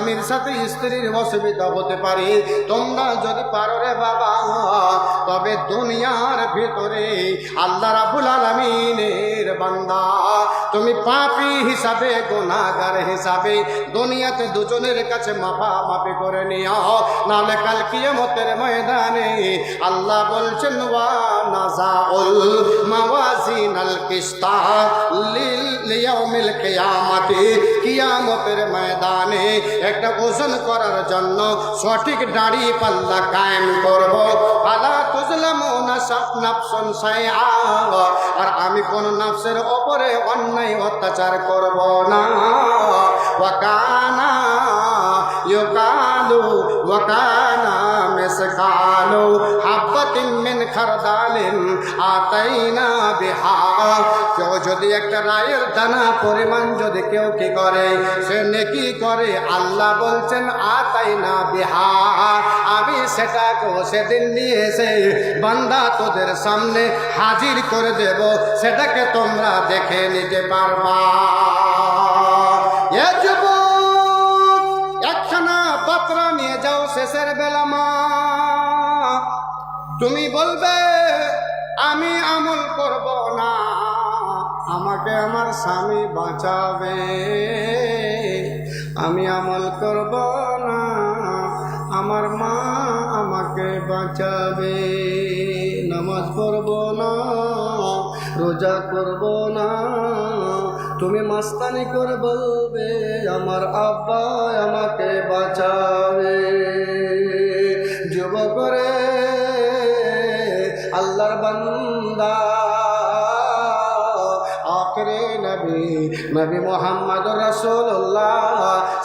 স্বামীর সাথে স্ত্রীর অসুবিধা হতে পারে। তোমরা যদি পারো রে বাবা, তবে দুনিয়ার ভিতরে আল্লাহ রাব্বুল আলামিনের বান্দা, তুমি পাপী হিসাবে, গুনাহগার হিসাবে দুনিয়াতে দুজনের কাছে মাফামাফি করে নিও, নাহলে কাল কিয়ামতের ময়দানে আল্লাহ বলছেন ওয়া নাযাউল মাওয়াজিনাল কিসতা লিয়াউমিল কিয়ামাতি, কিয়ামতের ময়দানে একটা ওজন করার জন্য সঠিক দাড়ি পাল্লা কায়েম করব। ফালা তুজলামুনা নাফসুন শাইআ, আর আমি কোন নফসের উপরে অন্যায় অত্যাচার করব না। ওয়া কানা ইউকালু ওয়া কানা মিসকালু হাব্বাতিন মিন খারদালিন আতাইনা বিহা, কেউ যদি একটা রায়ের দানা পরিমাণ যদি কেউ কি করে, সে নেকি করে, আল্লাহ বলছেন আতাইনা বিহা, আমি সেটাকে সেদিন নিয়ে এসে বান্দা তোদের সামনে হাজির করে দেব, সেটাকে তোমরা দেখে নিতে পারবা। এ যুবক, একখানা পাত্র নিয়ে যাও শেষের বেলা, মা তুমি বলবে আমি আমল করব না, আমাকে আমার স্বামী বাঁচাবে, আমি আমল করব না, আমার মা আমাকে বাঁচাবে, নামাজ পড়ব না, রোজা করব না, তুমি মাস্তানি করে বলবে আমার আব্বা আমাকে বাঁচাবে। যুবক রে, আল্লাহর বান্দা, আখরে নবী নবী মুহাম্মদুর রাসূলুল্লাহ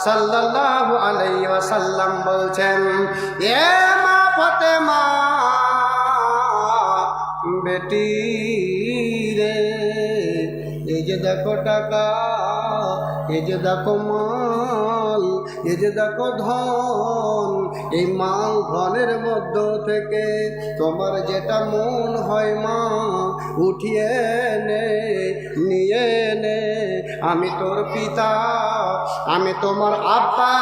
সাল্লাল্লাহু আলাইহি ওয়াসাল্লাম বলছেন, এ মা ফাতেমা বেটি রে, এই যে দেখো টাকা, এই যে দেখো মাল, এই যে দেখো ধন, এই মাল ধনের মধ্য থেকে তোমার যেটা মন হয় মা উঠিয়ে নে, নিয়ে নে, আমি তোর পিতা, আমি তোমার আব্বা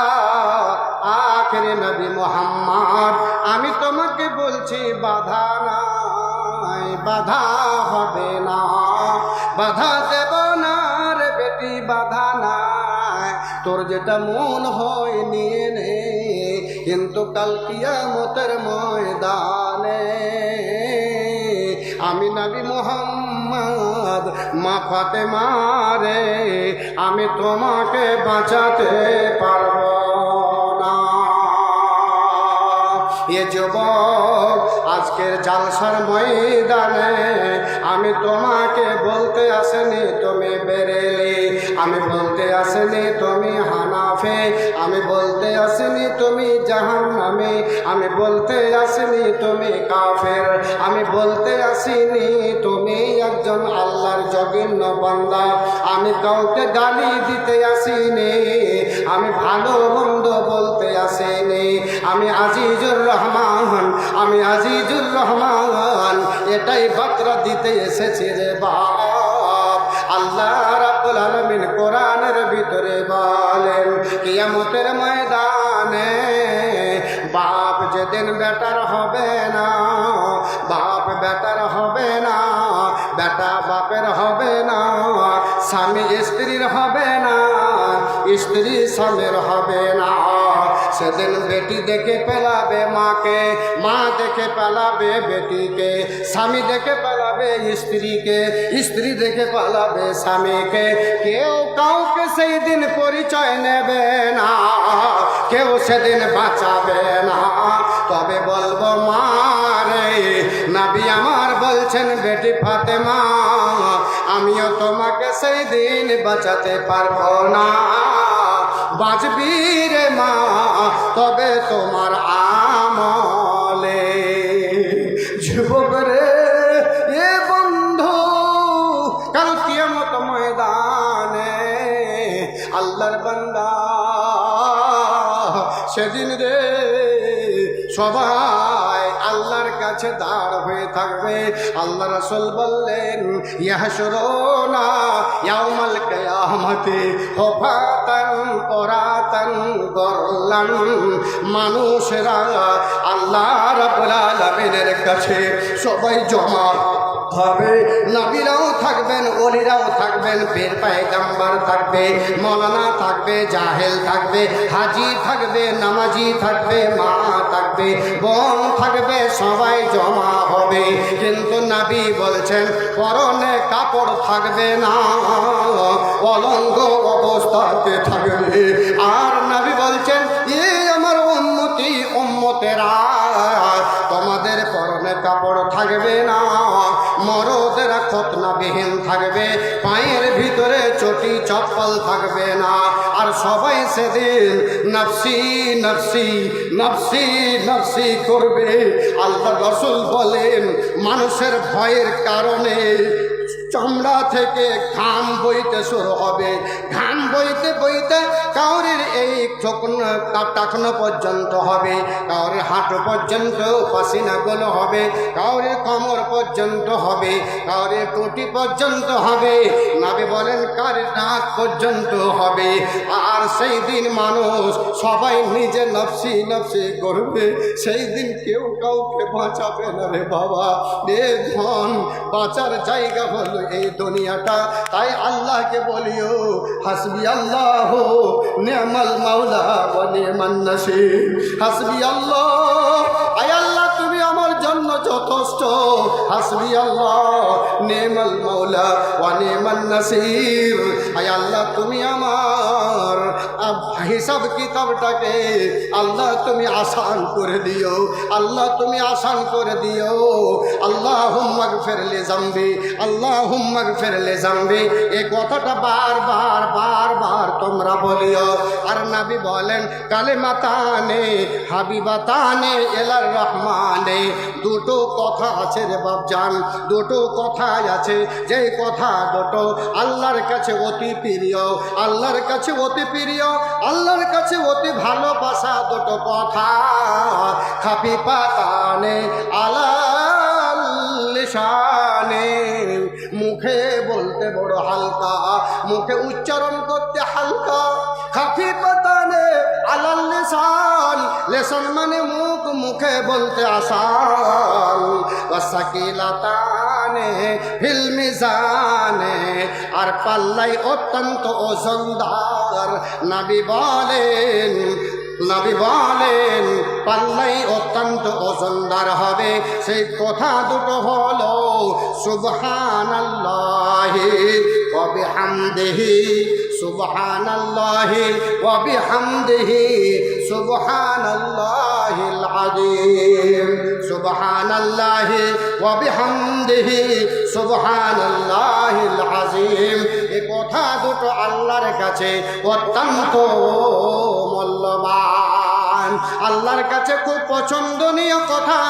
আখেরে নবী মুহাম্মদ, আমি তোমাকে বলছি বাধা নাই, বাধা হবে না, বাধা দেব না রে বেটি, বাধা নাই, তোর যেটা মন হয় নিয়ে নে, কিন্তু কাল কিয়ামতের ময়দানে আমি নবী মুহাম্মদ মা ফাতেমা রে, আমি তোমাকে বাঁচাতে পারবো না। এ যুবক, আজকের জালসার ময়দানে আমি তোমাকে বলতে আসেনি তুমি বেরেলি, আমি বলতে আসেনি তুমি হানাফে, আমি বলতে আসেনি তুমি জাহান্নামী, আমি বলতে আসেনি তুমি কাফের, আমি বলতে আসিনি তুমি একজন আল্লাহর জঘন্য বান্দা, আমি কাউকে গালি দিতে আসিনি, আমি ভালো মন্দ বলতে আসিনি, আমি আজিজুর রহমান, আমি আজিজুর রহমান, এটাই বার্তা দিতে এসেছি রে বাপ। আল্লাহ রাব্বুল আলামিন কোরআনের ভিতরে বলেন, কিয়ামতের ময়দানে বাপ যেদিন বেটার হবে না, বাপ বেটার হবে না, বেটা বাপের হবে না, স্বামী স্ত্রীর হবে না, স্ত্রী স্বামীর হবে না, সেদিন বেটি দেখে পেলাবে মাকে, মা দেখে পেলাবে বেটিকে, স্বামী দেখে পেলাবে স্ত্রীকে, স্ত্রী দেখে পেলাবে স্বামীকে, কেউ কাউকে সেই দিন পরিচয় নেবে না, কেউ সেদিন বাঁচাবে না। তবে বলবো মা রে, নবী আমার বলছেন বেটি ফাতেমা, আমিও তোমাকে সেই দিন বাঁচাতে পারবো না, বাঁচবি রে মা তবে তোমার আমলে। যুবক রে, এ বন্ধু, কাল কিয়ামত ময়দানে আল্লাহর বান্দা সেদিন রে সবাই আল্লাহর কাছে দাঁড় হয়ে থাকবে। আল্লাহ রাসূল বললেন ইয়াহশুরুনা ইয়াউমাল কিয়ামতি হুফাতান উরাতান গরলান, মানুষেরা আল্লাহ রাব্বুল আলামিনের কাছে সবাই জমা হবে। নবীরাও থাকবেন, ওলিরাও থাকবেন, পীর পয়গম্বর থাকবে, মৌলানা থাকবে, জাহেল থাকবে, হাজি থাকবে, নামাজি থাকবে, মা থাকবে, বোন থাকবে, সবাই জমা হবে। কিন্তু নবী বলছেন পরনে কাপড় থাকবে না, অলঙ্গ অবস্থাতে থাকবে। আর নবী বলছেন আমার উম্মতি উম্মতেরা, তোমাদের পরনে কাপড় থাকবে না, মরদেরা খতনাবিহীন থাকবে, পায়ের ভিতরে চটি চপ্পল থাকবে না। আর সবাই সেদিন নফসি নফসি নফসি নফসি করবে। আল্লাহ রাসূল বলেন মানুষের ভয়ের কারণে চামড়া থেকে ঘাম বইতে শুরু হবে। ঘাম বইতে বইতে কাউরির এই টাকনো পর্যন্ত হবে, কাউরির হাঁটু পর্যন্ত পাসিনাগুলো হবে, কাউরির কোমর পর্যন্ত হবে, কাউরির টুটি পর্যন্ত হবে, নবী বলেন কার নাক পর্যন্ত হবে। আর সেই দিন মানুষ সবাই নিজে নফসি নফসি করবে। সেই দিন কেউ কাউকে বাঁচাবে না রে বাবা। রে ধন বাঁচার জায়গা হলো এই দুনিয়াটা। তাই আল্লাহকে বলিও হাসবি আল্লাহ নি'মাল মাওলা ওয়া নি'মান নাসির। হাসবি আল্লাহ, আয় আল্লাহ তুমি আমার জন্য যথেষ্ট। হাসবি আল্লাহ নি'মাল মাওলা ওয়া নি'মান নাসির। আয় আল্লাহ তুমি আমার হিসাব কিতাবটাকে আল্লাহ তুমি আসান করে দিও, আল্লাহ তুমি আসান করে দিও। আল্লাহুম্মা গফির লি যামবি, আল্লাহুম্মা গফির লি যামবি, এই কথাটা বারবার বারবার তোমরা বলিও। আর নবী বলেন কালিমাতানে হাবিবাতানে ইলার রহমানে, দুটো কথা আছে রে বাপজান, দুটো কথা আছে, যে কথা দুটো আল্লাহর কাছে অতি প্রিয়, আল্লাহর কাছে অতি প্রিয়, আল্লাহর কাছে অতি ভালোবাসা দুটো কথা। খাফিফাতানে আলাল লিসানে, মুখে বলতে বড় হালকা, মুখে উচ্চারণ করতে হালকা। খাফিফাতানে আলাল লিসান, লিসান মানে মুখ, মুখে বলতে আসান। ওয়াসাকিলাতানে ফিল মিজানে, আর পাল্লাই অত্যন্ত ওজনদার। নবী বলেন, নবী বলেন পাল্লাই অত্যন্ত ওজনদার হবে। সেই কথা দুটো হলো সুবহানাল্লাহি ওয়া বিহামদিহি, সুবহানাল্লাহি ওয়া বিহামদিহি, সুবহানাল্লাহিল আযীম, সুবহানাল্লাহি ওয়া বিহামদিহি, সুবহানাল্লাহিল আযীম। এই কথা দুটো আল্লাহর কাছে অত্যন্ত মূল্যবান, আল্লাহর কাছে খুব পছন্দনীয় কথা।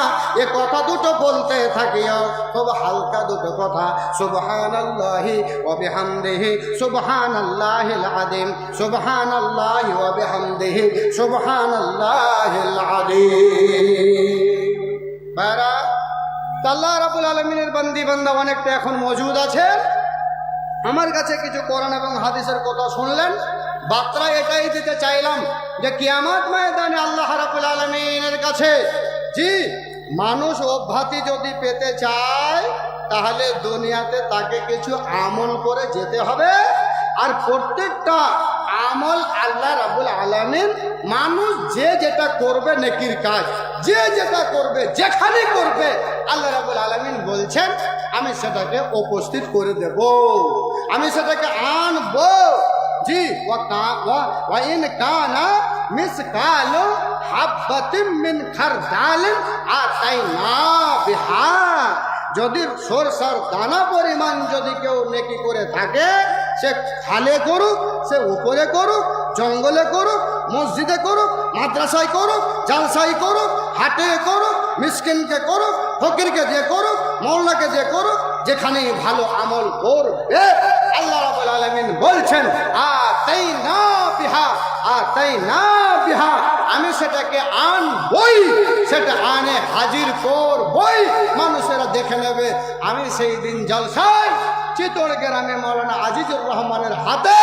এ কথা দুটো বলতে থাকিও, খুব হালকা দুটো কথা। সুবহানাল্লাহি ওয়া বিহামদিহি, সুবহানাল্লাহিল আযীম, সুবহানাল্লাহি ওয়া বিহামদিহি, সুবহানাল্লাহিল আযীম। বারা আল্লাহ রাব্বুল আলামিনের বান্দি বান্দা অনেকটা এখন মজুদ আছে। আমার কাছে কিছু কোরআন এবং হাদিসের কথা শুনলেন, বার্তা এটাই দিতে চাইলাম যে কিয়ামত ময়দানে আল্লাহ রাব্বুল আলামিনের কাছে জি মানুষ অব্যাহতি যদি পেতে চায় তাহলে দুনিয়াতে তাকে কিছু আমল করে যেতে হবে। আর প্রত্যেকটা আমল আল্লাহ রাব্বুল আলামিন মানুষ যে যেটা করবে নেকির কাজ, যে যেটা করবে যেখানে করবে আল্লাহ রাব্বুল আলামিন বলছেন আমি সেটাকে উপস্থিত করে দেব, আমি সেটাকে আনবো। জি ওয়া ইন কানা মিসকালু হাববাতিন মিন খারদালিন আতাইনা বিহা, যদি সরষার দানা পরিমাণ যদি কেউ নেকি করে থাকে, সে খালে করুক, সে উপরে করুক, জঙ্গলে করুক, মসজিদে করুক, মাদ্রাসায় করুক, জালসাই করুক, হাটে করুক, মিসকিনকে করুক, ফকিরকে দিয়ে করুক, মৌলানাকে দিয়ে করুক, যেখানে ভালো আমল করবে আল্লাহ রাব্বুল আলামিন বলছেন আতাইনা বিহা, আতাইনা বিহা, আমি সেটা সেটাকে আনবই, সেটা আনে হাজির করবই, মানুষেরা দেখে নেবে। আমি সেই দিন জলসায় চিতোড় গ্রামে মৌলানা আজিজুর রহমানের হাতে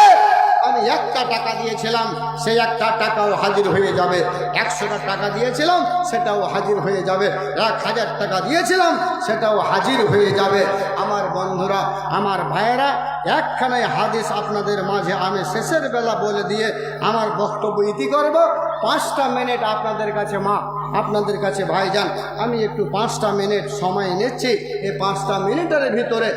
আমি 1টা টাকা দিয়েছিলাম, সেই 1টা টাকাও হাজির হয়ে যাবে। 100টা টাকা দিয়েছিলাম, সেটাও হাজির হয়ে যাবে। 1000 টাকা দিয়েছিলাম, সেটাও হাজির হয়ে যাবে। আমার বন্ধুরা, আমার ভাইয়েরা, একখানে হাদিস আপনাদের মাঝে আমি শেষের বেলা বলে দিয়ে আমার বক্তব্য ইতি করব। 5টা মিনিট আপনাদের কাছে মা, আপনাদের কাছে ভাইজান, আমি একটু 5টা মিনিট সময় নিচ্ছি। এই 5টা মিনিটের ভিতরে